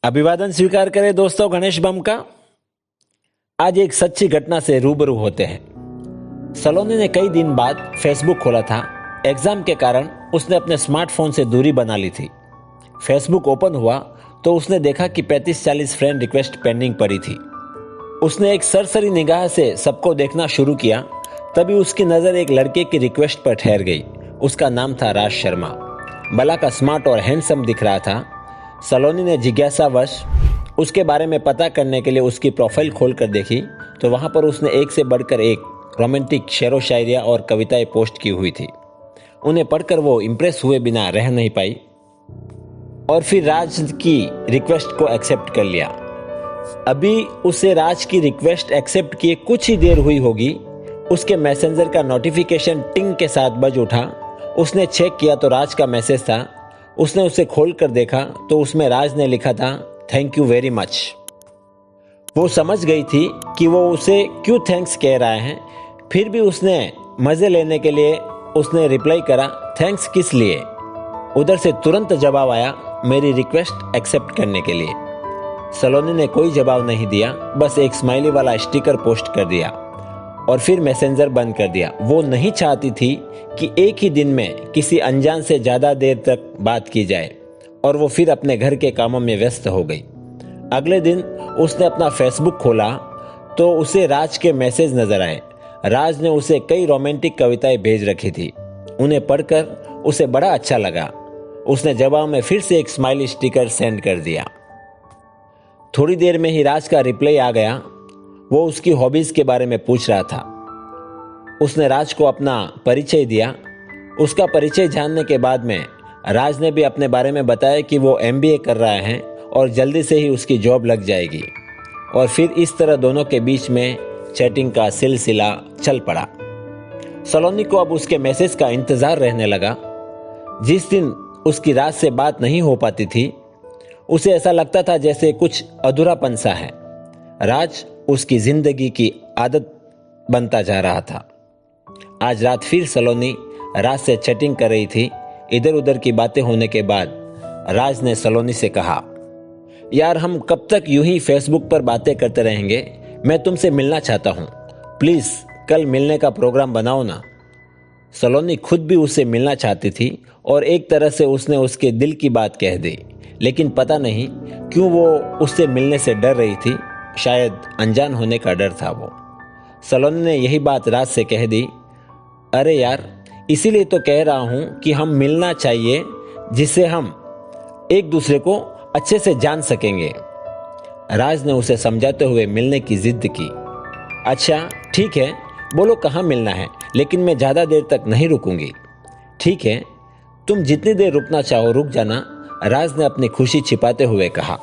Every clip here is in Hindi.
अभिवादन स्वीकार करें दोस्तों गणेश बम का। आज एक सच्ची घटना से रूबरू होते हैं। सलोनी ने कई दिन बाद फेसबुक खोला था। एग्जाम के कारण उसने अपने स्मार्टफोन से दूरी बना ली थी। फेसबुक ओपन हुआ तो उसने देखा कि 35-40 फ्रेंड रिक्वेस्ट पेंडिंग पड़ी थी। उसने एक सरसरी निगाह से सबको देखना शुरू किया। तभी उसकी नजर एक लड़के की रिक्वेस्ट पर ठहर गई। उसका नाम था राज शर्मा। भला का स्मार्ट और हैंडसम दिख रहा था। सलोनी ने जिज्ञासावश उसके बारे में पता करने के लिए उसकी प्रोफाइल खोलकर देखी तो वहां पर उसने एक से बढ़कर एक रोमांटिक शेरो शायरिया और कविताएं पोस्ट की हुई थी। उन्हें पढ़कर वो इम्प्रेस हुए बिना रह नहीं पाई और फिर राज की रिक्वेस्ट को एक्सेप्ट कर लिया। अभी उसे राज की रिक्वेस्ट एक्सेप्ट किए कुछ ही देर हुई होगी, उसके मैसेंजर का नोटिफिकेशन टिंग के साथ बज उठा। उसने चेक किया तो राज का मैसेज था। उसने उसे खोल कर देखा तो उसमें राज ने लिखा था, थैंक यू वेरी मच। वो समझ गई थी कि वो उसे क्यों थैंक्स कह रहा है। फिर भी उसने मजे लेने के लिए उसने रिप्लाई करा, थैंक्स किस लिए। उधर से तुरंत जवाब आया, मेरी रिक्वेस्ट एक्सेप्ट करने के लिए। सलोनी ने कोई जवाब नहीं दिया, बस एक स्माइली वाला स्टिकर पोस्ट कर दिया और फिर मैसेंजर बंद कर दिया। वो नहीं चाहती थी कि एक ही दिन में किसी अनजान से ज्यादा देर तक बात की जाए और वो फिर अपने घर के कामों में व्यस्त हो गई। अगले दिन उसने अपना फेसबुक खोला तो उसे राज के मैसेज नजर आए। राज ने उसे कई रोमांटिक कविताएं भेज रखी थी। उन्हें पढ़कर उसे बड़ा अच्छा लगा। उसने जवाब में फिर से एक स्माइली स्टिकर सेंड कर दिया। थोड़ी देर में ही राज का रिप्लाई आ गया। वो उसकी हॉबीज के बारे में पूछ रहा था। उसने राज को अपना परिचय दिया। उसका परिचय जानने के बाद में राज ने भी अपने बारे में बताया कि वो MBA कर रहा है और जल्दी से ही उसकी जॉब लग जाएगी। और फिर इस तरह दोनों के बीच में चैटिंग का सिलसिला चल पड़ा। सलोनी को अब उसके मैसेज का इंतजार रहने लगा। जिस दिन उसकी राज से बात नहीं हो पाती थी उसे ऐसा लगता था जैसे कुछ अधूरापन सा है। राज उसकी जिंदगी की आदत बनता जा रहा था। आज रात फिर सलोनी राज से चैटिंग कर रही थी। इधर उधर की बातें होने के बाद राज ने सलोनी से कहा, यार हम कब तक यूं ही फेसबुक पर बातें करते रहेंगे। मैं तुमसे मिलना चाहता हूं। प्लीज कल मिलने का प्रोग्राम बनाओ ना। सलोनी खुद भी उससे मिलना चाहती थी और एक तरह से उसने उसके दिल की बात कह दी, लेकिन पता नहीं क्यों वो उससे मिलने से डर रही थी। शायद अनजान होने का डर था वो। सलोनी ने यही बात राज से कह दी, अरे यार इसीलिए तो कह रहा हूं कि हम मिलना चाहिए जिससे हम एक दूसरे को अच्छे से जान सकेंगे। राज ने उसे समझाते हुए मिलने की जिद की। अच्छा ठीक है, बोलो कहाँ मिलना है, लेकिन मैं ज्यादा देर तक नहीं रुकूंगी। ठीक है, तुम जितनी देर रुकना चाहो रुक जाना, राज ने अपनी खुशी छिपाते हुए कहा।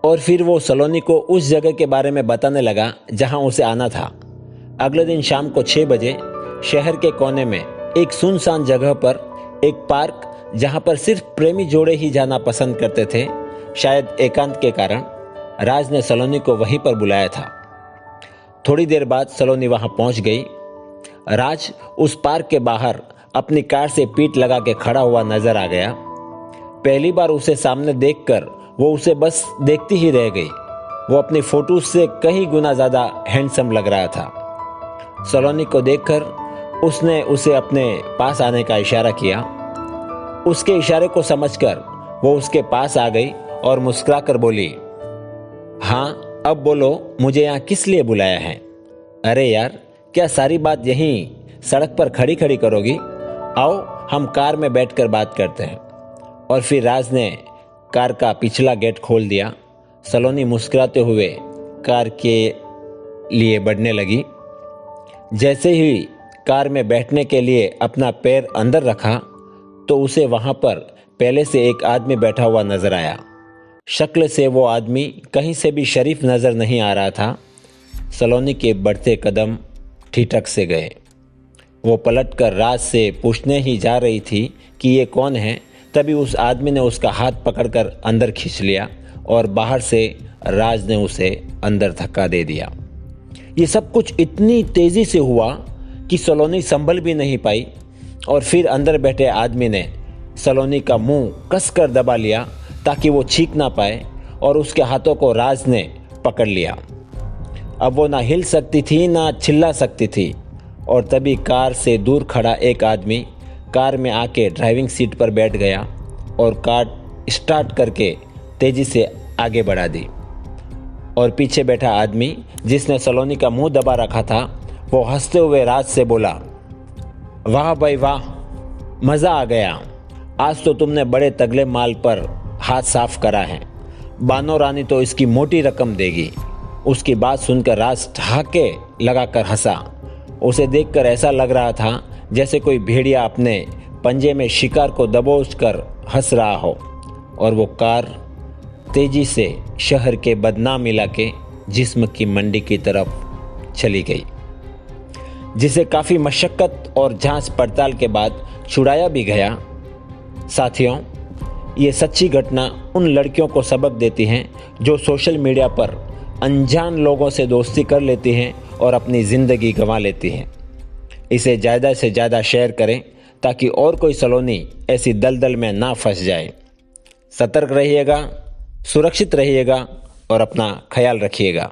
और फिर वो सलोनी को उस जगह के बारे में बताने लगा जहां उसे आना था। अगले दिन शाम को 6 बजे शहर के कोने में एक सुनसान जगह पर एक पार्क, जहां पर सिर्फ प्रेमी जोड़े ही जाना पसंद करते थे, शायद एकांत के कारण, राज ने सलोनी को वहीं पर बुलाया था। थोड़ी देर बाद सलोनी वहां पहुंच गई। राज उस पार्क के बाहर अपनी कार से पीठ लगा के खड़ा हुआ नजर आ गया। पहली बार उसे सामने देखकर वो उसे बस देखती ही रह गई। वो अपनी फोटो से कहीं गुना ज्यादा हैंडसम लग रहा था। सलोनी को देखकर उसने उसे अपने पास आने का इशारा किया। उसके इशारे को समझकर वो उसके पास आ गई और मुस्कुराकर बोली, हाँ अब बोलो मुझे यहाँ किस लिए बुलाया है। अरे यार क्या सारी बात यहीं सड़क पर खड़ी खड़ी करोगी। आओ हम कार में बैठकर बात करते हैं। और फिर राज ने कार का पिछला गेट खोल दिया। सलोनी मुस्कुराते हुए कार के लिए बढ़ने लगी। जैसे ही कार में बैठने के लिए अपना पैर अंदर रखा तो उसे वहां पर पहले से एक आदमी बैठा हुआ नजर आया। शक्ल से वो आदमी कहीं से भी शरीफ नजर नहीं आ रहा था। सलोनी के बढ़ते कदम ठिठक से गए। वो पलटकर राज से पूछने ही जा रही थी कि ये कौन है, तभी उस आदमी ने उसका हाथ पकड़कर अंदर खींच लिया और बाहर से राज ने उसे अंदर धक्का दे दिया। ये सब कुछ इतनी तेजी से हुआ कि सलोनी संभल भी नहीं पाई और फिर अंदर बैठे आदमी ने सलोनी का मुंह कसकर दबा लिया ताकि वो चीख ना पाए, और उसके हाथों को राज ने पकड़ लिया। अब वो ना हिल सकती थी ना चिल्ला सकती थी। और तभी कार से दूर खड़ा एक आदमी कार में आके ड्राइविंग सीट पर बैठ गया और कार स्टार्ट करके तेजी से आगे बढ़ा दी। और पीछे बैठा आदमी जिसने सलोनी का मुंह दबा रखा था, वो हंसते हुए राज से बोला, वाह भाई वाह, मज़ा आ गया। आज तो तुमने बड़े तगड़े माल पर हाथ साफ करा है। बानो रानी तो इसकी मोटी रकम देगी। उसकी बात सुनकर राज ठहाके लगाकर हंसा। उसे देखकर ऐसा लग रहा था जैसे कोई भेड़िया अपने पंजे में शिकार को दबोच कर हंस रहा हो। और वो कार तेजी से शहर के बदनाम इलाके जिस्म की मंडी की तरफ चली गई, जिसे काफ़ी मशक्क़त और जांच पड़ताल के बाद छुड़ाया भी गया। साथियों, ये सच्ची घटना उन लड़कियों को सबक देती हैं जो सोशल मीडिया पर अनजान लोगों से दोस्ती कर लेती हैं और अपनी ज़िंदगी गंवा लेती हैं। इसे ज़्यादा से ज़्यादा शेयर करें ताकि और कोई सलोनी ऐसी दलदल में ना फंस जाए। सतर्क रहिएगा, सुरक्षित रहिएगा और अपना ख्याल रखिएगा।